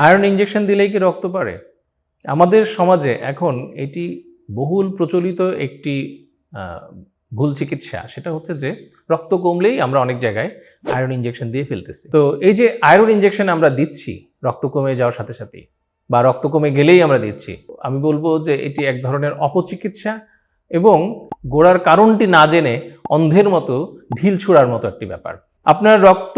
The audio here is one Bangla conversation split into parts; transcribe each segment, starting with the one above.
আয়রন ইনজেকশন দিলেই কি রক্ত বাড়ে? আমাদের সমাজে এখন এটি বহুল প্রচলিত একটি আ ভুল চিকিৎসা। সেটা হচ্ছে যে রক্ত কমলেই আমরা অনেক জায়গায় আয়রন ইনজেকশন দিয়ে ফেলতেছি। তো এই যে আয়রন ইনজেকশন আমরা দিচ্ছি রক্ত কমে যাওয়ার সাথে, সাথেই বা রক্ত কমে গেলেই আমরা দিচ্ছি। আমি বলব যে এটি এক ধরনের অপচিকিৎসা এবং গোড়ার কারণটি না জেনে অন্ধের মতো ঢিল ছোঁড়ার মতো একটি ব্যাপার। আপনার রক্ত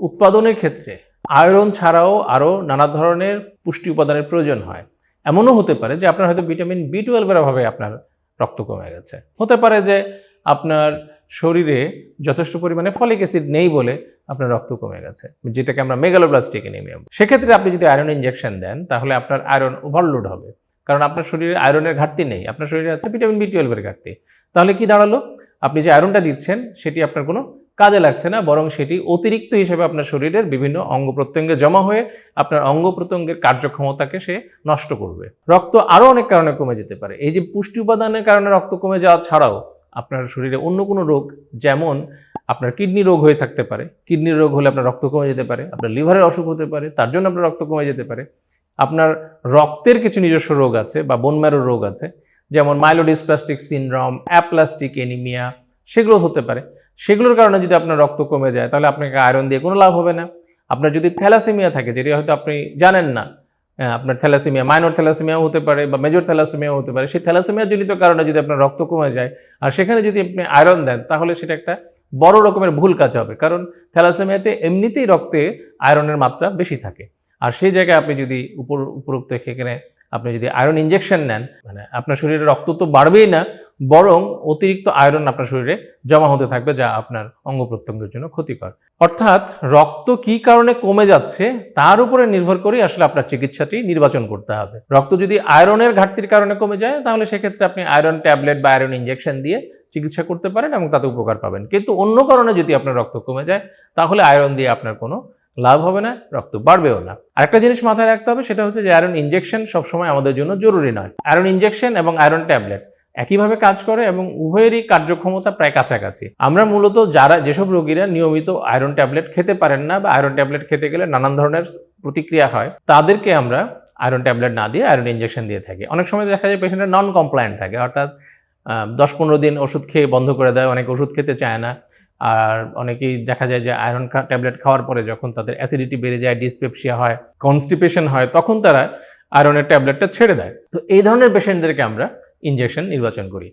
উৎপাদনের ক্ষেত্রে আয়রন ছাড়াও আরও নানা ধরনের পুষ্টি উপাদানের প্রয়োজন হয়। এমনও হতে পারে যে আপনার হয়তো ভিটামিন B12 এর অভাবে আপনার রক্ত কমে গেছে। হতে পারে যে আপনার শরীরে যথেষ্ট পরিমাণে ফলিক অ্যাসিড নেই বলে আপনার রক্ত কমে গেছে, যেটাকে আমরা মেগালোব্লাস্টিক অ্যানিমিয়া। সেক্ষেত্রে আপনি যদি আয়রন ইনজেকশন দেন তাহলে আপনার আয়রন ওভারলোড হবে। কারণ আপনার শরীরে আয়রনের ঘাটতি নেই, আপনার শরীরে আছে ভিটামিন B12 এর ঘাটতি। তাহলে কি দাঁড়ালো? আপনি যে আয়রনটা দিচ্ছেন সেটি আপনার কোনো কাজে লাগছে না, বরং সেটি অতিরিক্ত হিসেবে আপনার শরীরের বিভিন্ন অঙ্গ প্রত্যঙ্গে জমা হয়ে আপনার অঙ্গ প্রত্যঙ্গের কার্যক্ষমতাকে সে নষ্ট করবে। রক্ত আরও অনেক কারণে কমে যেতে পারে। এই যে পুষ্টি উপাদানের কারণে রক্ত কমে যাওয়া ছাড়াও আপনার শরীরে অন্য কোনো রোগ, যেমন আপনার কিডনি রোগ হয়ে থাকতে পারে। কিডনির রোগ হলে আপনার রক্ত কমে যেতে পারে, আপনার লিভারের অসুখ হতে পারে, তার জন্য আপনার রক্ত কমে যেতে পারে। আপনার রক্তের কিছু নিজস্ব রোগ আছে বা বোন ম্যারোর রোগ আছে, যেমন মাইলোডিসপ্লাস্টিক সিনড্রোম, অ্যাপ্লাস্টিক অ্যানিমিয়া, সেগুলো হতে পারে। সেগুলোর কারণে যদি আপনার রক্ত কমে যায় তাহলে আপনাকে আয়রন দিয়ে কোনো লাভ হবে না। আপনার যদি থ্যালাসেমিয়া থাকে, যেটি হয়তো আপনি জানেন না, আপনার থ্যালাসেমিয়া মাইনর থ্যালাসেমিয়াও হতে পারে বা মেজর থ্যালাসেমিয়াও হতে পারে। সেই থ্যালাসেমিয়া জনিত কারণে যদি আপনার রক্ত কমে যায় আর সেখানে যদি আপনি আয়রন দেন তাহলে সেটা একটা বড় রকমের ভুল কাজ হবে। কারণ থ্যালাসেমিয়াতে এমনিতেই রক্তে আয়রনের মাত্রা বেশি থাকে। আর সেই জায়গায় আপনি যদি উপরোক্ত সেখানে আপনি যদি আয়রন ইনজেকশন নেন, মানে আপনার শরীরে রক্ত তো বাড়বেই না, বরং অতিরিক্ত আয়রন আপনার শরীরে জমা হতে থাকবে, যা আপনার অঙ্গ প্রত্যঙ্গের জন্য ক্ষতিকর। অর্থাৎ রক্ত কি কারণে কমে যাচ্ছে তার উপরে নির্ভর করে আসলে আপনার চিকিৎসাটি নির্বাচন করতে হবে। রক্ত যদি আয়রনের ঘাটতির কারণে কমে যায় তাহলে সেক্ষেত্রে আপনি আয়রন ট্যাবলেট বা আয়রন ইনজেকশন দিয়ে চিকিৎসা করতে পারেন এবং তাতে উপকার পাবেন। কিন্তু অন্য কারণে যদি আপনার রক্ত কমে যায় তাহলে আয়রন দিয়ে আপনার কোনো লাভ হবে না, রক্ত বাড়বেও না। আরেকটা জিনিস মাথায় রাখতে হবে, সেটা হচ্ছে যে আয়রন ইনজেকশন সবসময় আমাদের জন্য জরুরি নয়। আয়রন ইনজেকশন এবং আয়রন ট্যাবলেট একইভাবে কাজ করে এবং উভয়েরই কার্যক্ষমতা প্রায় কাছাকাছি। আমরা মূলত যেসব রোগীরা নিয়মিত আয়রন ট্যাবলেট খেতে পারেন না বা আয়রন ট্যাবলেট খেতে গেলে নানান ধরনের প্রতিক্রিয়া হয়, তাদেরকে আমরা আয়রন ট্যাবলেট না দিয়ে আয়রন ইনজেকশন দিয়ে থাকি। অনেক সময় দেখা যায় পেশেন্টের নন কমপ্লায়েন্ট থাকে, অর্থাৎ 10-15 দিন ওষুধ খেয়ে বন্ধ করে দেয়, অনেকে ওষুধ খেতে চায় না। আর অনেকেই দেখা যায় যে আয়রন ট্যাবলেট খাওয়ার পরে যখন তাদের অ্যাসিডিটি বেড়ে যায়, ডিসপেপসিয়া হয়, কনস্টিপেশন হয়, তখন তারা আয়রনের ট্যাবলেটটা ছেড়ে দেয়। তো এই ধরনের পেশেন্টদেরকে আমরা ইনজেকশন নির্বাচন করি।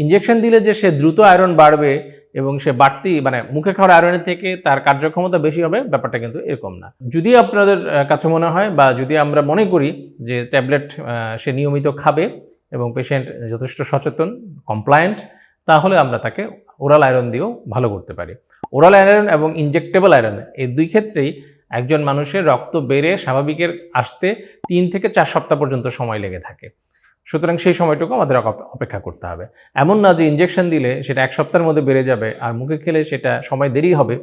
ইনজেকশন দিলে যে সে দ্রুত আয়রন বাড়বে এবং সে বাড়তি মানে মুখে খাওয়ার আয়রনের থেকে তার কার্যক্ষমতা বেশি হবে, ব্যাপারটা কিন্তু এরকম না। যদি আপনাদের কাছে মনে হয় বা যদি আমরা মনে করি যে ট্যাবলেট সে নিয়মিত খাবে এবং পেশেন্ট যথেষ্ট সচেতন, কমপ্লায়েন্ট, তাহলে আমরা তাকে ওরাল আয়রন দিয়েও ভালো করতে পারি। ওরাল আয়রন এবং ইনজেক্টেবল আয়রন এই দুই ক্ষেত্রেই একজন মানুষের রক্ত বেড়ে স্বাভাবিকের আসতে 3 থেকে 4 সপ্তাহ পর্যন্ত সময় লেগে থাকে। সুতরাং সেই সময়টুকু আমাদের অপেক্ষা করতে হবে। এমন না যে ইনজেকশন দিলে সেটা 1 সপ্তাহের মধ্যে বেড়ে যাবে আর মুখে খেলে সেটা সময় দেরি হবে,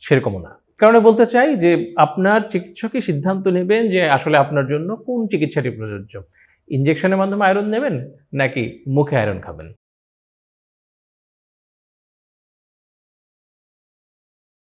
সেরকমও না। কারণ বলতে চাই যে আপনার চিকিৎসকই সিদ্ধান্ত নেবেন যে আসলে আপনার জন্য কোন চিকিৎসাটি প্রযোজ্য। ইনজেকশনের মাধ্যমে আয়রন নেবেন নাকি মুখে আয়রন খাবেন।